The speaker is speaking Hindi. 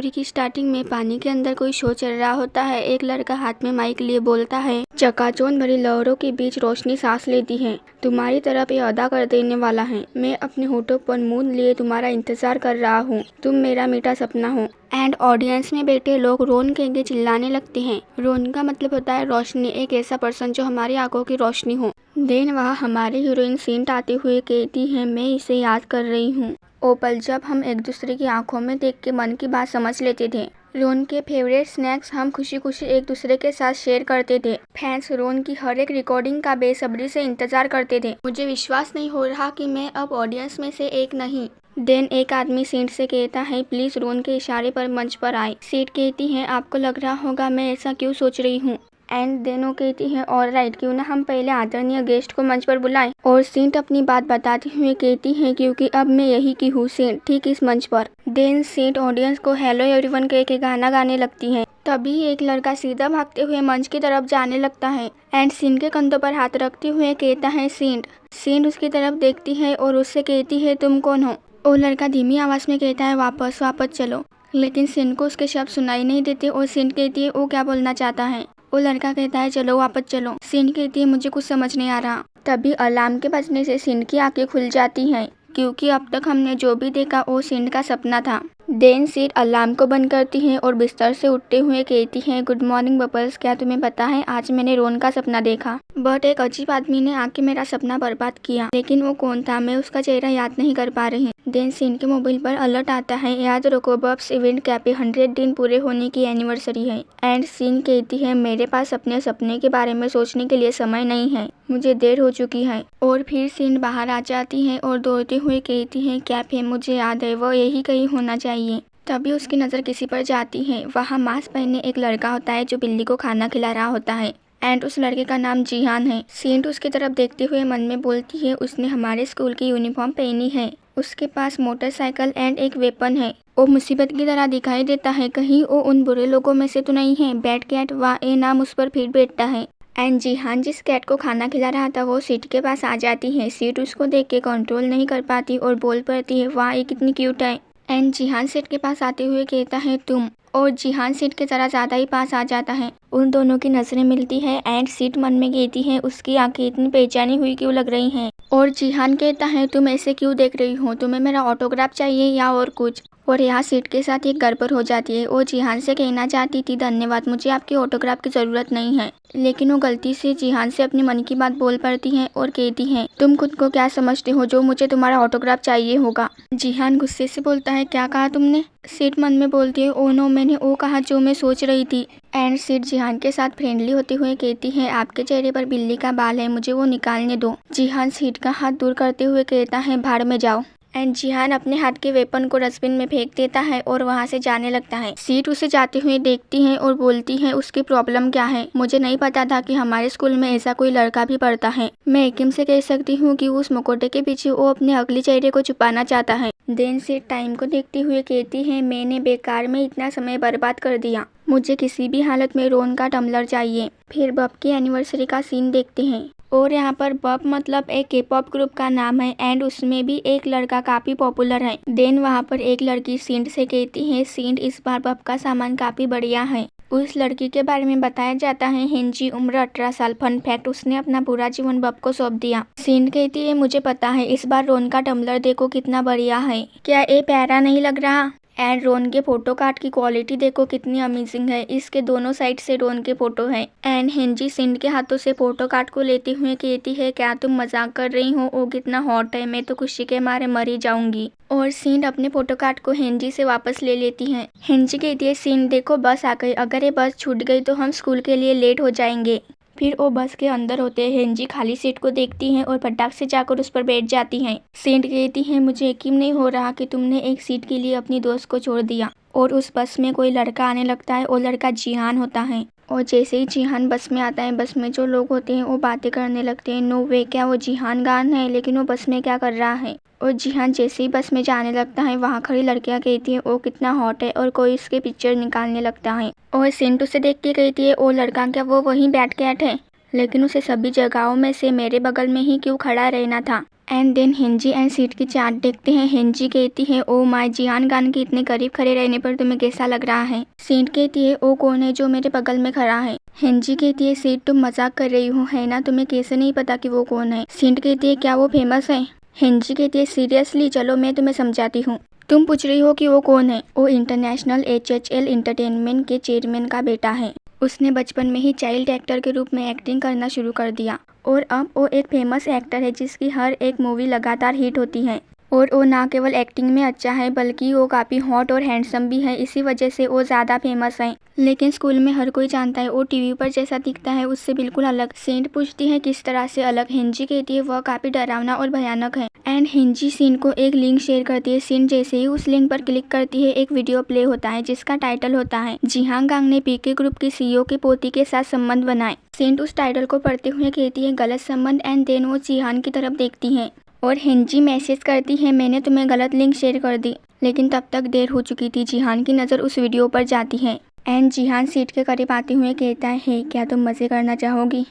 स्टोरी की स्टार्टिंग में पानी के अंदर कोई शो चल रहा होता है। एक लड़का हाथ में माइक लिए बोलता है, चकाचौंध भरी लहरों के बीच रोशनी सांस लेती है, तुम्हारी तरफ ये अदा कर देने वाला है। मैं अपने होठों पर मूंद लिए तुम्हारा इंतजार कर रहा हूँ, तुम मेरा मीठा सपना हो। एंड ऑडियंस में बैठे लोग रोन कह के चिल्लाने लगते हैं। रोन का मतलब होता है रोशनी, एक ऐसा पर्सन जो हमारी आंखों की रोशनी हो। देन वहाँ हमारी हीरोइन सेंट आते हुए कहती है, मैं इसे याद कर रही हूँ, ओ पल जब हम एक दूसरे की आंखों में देख के मन की बात समझ लेते थे। रोन के फेवरेट स्नैक्स हम खुशी खुशी एक दूसरे के साथ शेयर करते थे। फैंस रोन की हर एक रिकॉर्डिंग का बेसब्री से इंतजार करते थे। मुझे विश्वास नहीं हो रहा कि मैं अब ऑडियंस में से एक नहीं। देन एक आदमी सेंट से कहता है, प्लीज रोन के इशारे पर मंच पर आए। सेंट कहती है, आपको लग रहा होगा मैं ऐसा क्यों सोच रही हूँ। एंड देन वो कहती है, ऑलराइट, क्यों ना हम पहले आदरणीय गेस्ट को मंच पर बुलाएं। और सेंट अपनी बात बताती हुए कहती है, क्योंकि अब मैं यही की हूँ सेंट, ठीक इस मंच पर। देन सेंट ऑडियंस को हेलो एवरीवन कह के गाना गाने लगती है। तभी एक लड़का सीधा भागते हुए मंच की तरफ जाने लगता है एंड सेंट के कंधों पर हाथ रखते हुए कहता है, सेंट। सेंट उसकी तरफ देखती है और उससे कहती है, तुम कौन हो। वो लड़का धीमी आवाज में कहता है, वापस चलो। लेकिन सेंट को उसके शब्द सुनाई नहीं देते और सेंट कहती है, वो क्या बोलना चाहता है। वो लड़का कहता है, चलो वापस चलो। सेंट कहती है, मुझे कुछ समझ नहीं आ रहा। तभी अलार्म के बजने से सेंट की आंखें खुल जाती हैं, क्योंकि अब तक हमने जो भी देखा वो सेंट का सपना था। देन सेंट अलार्म को बंद करती है और बिस्तर से उठते हुए कहती है, गुड मॉर्निंग बबल्स, क्या तुम्हें पता है आज मैंने रोन का सपना देखा। बट एक अजीब आदमी ने आके मेरा सपना बर्बाद किया, लेकिन वो कौन था मैं उसका चेहरा याद नहीं कर पा रही। देन सेंट के मोबाइल पर अलर्ट आता है, याद रखो बब्स इवेंट कैप 100 दिन पूरे होने की एनिवर्सरी है। एंड सेंट कहती है, मेरे पास अपने सपने के बारे में सोचने के लिए समय नहीं है, मुझे देर हो चुकी है। और फिर सेंट बाहर आ जाती है और दौड़ते हुए कहती है, कैफे मुझे याद है, वो यही कहीं होना चाहिए। तभी उसकी नज़र किसी पर जाती है। वहाँ मास्क पहने एक लड़का होता है जो बिल्ली को खाना खिला रहा होता है एंड उस लड़के का नाम जिहान है। सेंट उसकी तरफ देखते हुए मन में बोलती है, उसने हमारे स्कूल की यूनिफॉर्म पहनी है, उसके पास मोटरसाइकिल एंड एक वेपन है, वो मुसीबत की तरह दिखाई देता है, कहीं वो उन बुरे लोगों में से तो नहीं है। बैड कैट वाह ए नाम उस पर फिर बैठता है। एंड जिहान जिस कैट को खाना खिला रहा था वो सीट के पास आ जाती है। सीट उसको देख के कंट्रोल नहीं कर पाती और बोल पड़ती है, वाह ये कितनी क्यूट है। एंड जिहान सेठ के पास आते हुए कहता है, तुम। और जिहान सीट के जरा ज़्यादा ही पास आ जाता है। उन दोनों की नज़रें मिलती है एंड सीट मन में कहती है, उसकी आंखें इतनी बेचैनी हुई क्यों लग रही हैं। और जिहान कहता है, तुम ऐसे क्यों देख रही हो, तुम्हें मेरा ऑटोग्राफ चाहिए या और कुछ। और यहाँ सीट के साथ एक गड़बड़ हो जाती है। वो जिहान से कहना चाहती थी, धन्यवाद, मुझे आपके ऑटोग्राफ की ज़रूरत नहीं है, लेकिन वो गलती से जिहान से अपनी मन की बात बोल पड़ती है और कहती है, तुम खुद को क्या समझते हो जो मुझे तुम्हारा ऑटोग्राफ चाहिए होगा। जिहान गुस्से से बोलता है, क्या कहा तुमने। सीट मन में बोलती है, ओ नो, मैंने वो कहा जो मैं सोच रही थी। एंड सीट जिहान के साथ फ्रेंडली होते हुए कहती है, आपके चेहरे पर बिल्ली का बाल है, मुझे वो निकालने दो। जिहान सीट का हाथ दूर करते हुए कहता है, भाड़ में जाओ। एंड जिहान अपने हाथ के वेपन को डस्टबिन में फेंक देता है और वहाँ से जाने लगता है। सीट उसे जाते हुए देखती है और बोलती है, उसकी प्रॉब्लम क्या है, मुझे नहीं पता था कि हमारे स्कूल में ऐसा कोई लड़का भी पढ़ता है। मैं यकीन से कह सकती हूँ कि उस मुखौटे के पीछे वो अपने अगले चेहरे को छुपाना चाहता है। देन सीट टाइम को देखते हुए कहती है, मैंने बेकार में इतना समय बर्बाद कर दिया, मुझे किसी भी हालत में रोन का टम्बलर चाहिए। फिर बब की एनिवर्सरी का सीन देखते हैं और यहाँ पर बब मतलब एक के-पॉप ग्रुप का नाम है एंड उसमें भी एक लड़का काफ़ी पॉपुलर है। देन वहाँ पर एक लड़की सेंट से कहती है, सेंट इस बार बब का सामान काफ़ी बढ़िया है। उस लड़की के बारे में बताया जाता है, हेंजी, उम्र 18 साल। फन फैक्ट, उसने अपना पूरा जीवन बब को सौंप दिया। सेंट कहती है, मुझे पता है, इस बार रोन का टम्बलर देखो कितना बढ़िया है, क्या ये प्यारा नहीं लग रहा। एंड रोन के फोटो कार्ड की क्वालिटी देखो कितनी अमेजिंग है, इसके दोनों साइड से रोन के फोटो है। एंड हेंजी सेंट के हाथों से फोटो कार्ड को लेते हुए कहती है, क्या तुम मजाक कर रही हो, वो कितना हॉट है, मैं तो खुशी के मारे मर ही जाऊंगी। और सेंट अपने फोटो कार्ड को हेंजी से वापस ले लेती है। हेंजी कहती है, सेंट देखो बस आ गई, अगर ये बस छूट गई तो हम स्कूल के लिए लेट हो जाएंगे। फिर वो बस के अंदर होते हैं। हेंजी खाली सीट को देखती हैं और फटाक से जाकर उस पर बैठ जाती हैं। सेंट कहती है, मुझे यकीन नहीं हो रहा कि तुमने एक सीट के लिए अपनी दोस्त को छोड़ दिया। और उस बस में कोई लड़का आने लगता है, वो लड़का जिहान होता है। और जैसे ही जिहान बस में आता है, बस में जो लोग होते हैं वो बातें करने लगते हैं, नो वे, क्या वो जिहान गान है, लेकिन वो बस में क्या कर रहा है। और जिहान जैसे ही बस में जाने लगता है, वहाँ खड़ी लड़कियाँ कहती हैं, वो कितना हॉट है, और कोई उसके पिक्चर निकालने लगता है। और सेंट उसे देख के कहती है, ओ लड़का, क्या वो वही बैड कैट है, लेकिन उसे सभी जगहों में से मेरे बगल में ही क्यों खड़ा रहना था। एंड देन हिंजी एंड सीट की चैट देखते हैं। हिंजी कहती है ओ माय जिहान गान के इतने करीब खड़े रहने पर तुम्हें कैसा लग रहा है। सीट कहती है ओ कौन है जो मेरे बगल में खड़ा है। हिंजी कहती है सीट तुम मजाक कर रही हो है ना, तुम्हें कैसे नहीं पता कि वो कौन है। सीट कहती है क्या वो फेमस है। हिंजी कहती है सीरियसली चलो मैं तुम्हें समझाती हूँ। तुम पूछ रही हो कि वो कौन है। वो इंटरनेशनल HHL एंटरटेनमेंट के चेयरमैन का बेटा है। उसने बचपन में ही चाइल्ड एक्टर के रूप में एक्टिंग करना शुरू कर दिया और अब वो एक फेमस एक्टर है जिसकी हर एक मूवी लगातार हिट होती है। और वो ना केवल एक्टिंग में अच्छा है बल्कि वो काफ़ी हॉट और हैंडसम भी है, इसी वजह से वो ज़्यादा फेमस है। लेकिन स्कूल में हर कोई जानता है वो टीवी पर जैसा दिखता है उससे बिल्कुल अलग। सेंट पूछती है किस तरह से अलग। हिंजी कहती है वह काफ़ी डरावना और भयानक है। एंड हिंजी सीन को एक लिंक शेयर करती है। सीन जैसे ही उस लिंक पर क्लिक करती है एक वीडियो प्ले होता है जिसका टाइटल होता है जिहान गांग ने पीके ग्रुप की CEO के पोती के साथ संबंध बनाए। सेंट उस टाइटल को पढ़ते हुए कहती है गलत संबंध एंड देन वो जिहान की तरफ देखती है और हिंजी मैसेज करती है मैंने तुम्हें गलत लिंक शेयर कर दी। लेकिन तब तक देर हो चुकी थी। जिहान की नज़र उस वीडियो पर जाती है एंड जिहान सीट के करीब आते हुए कहता है क्या तुम मज़े करना चाहोगी।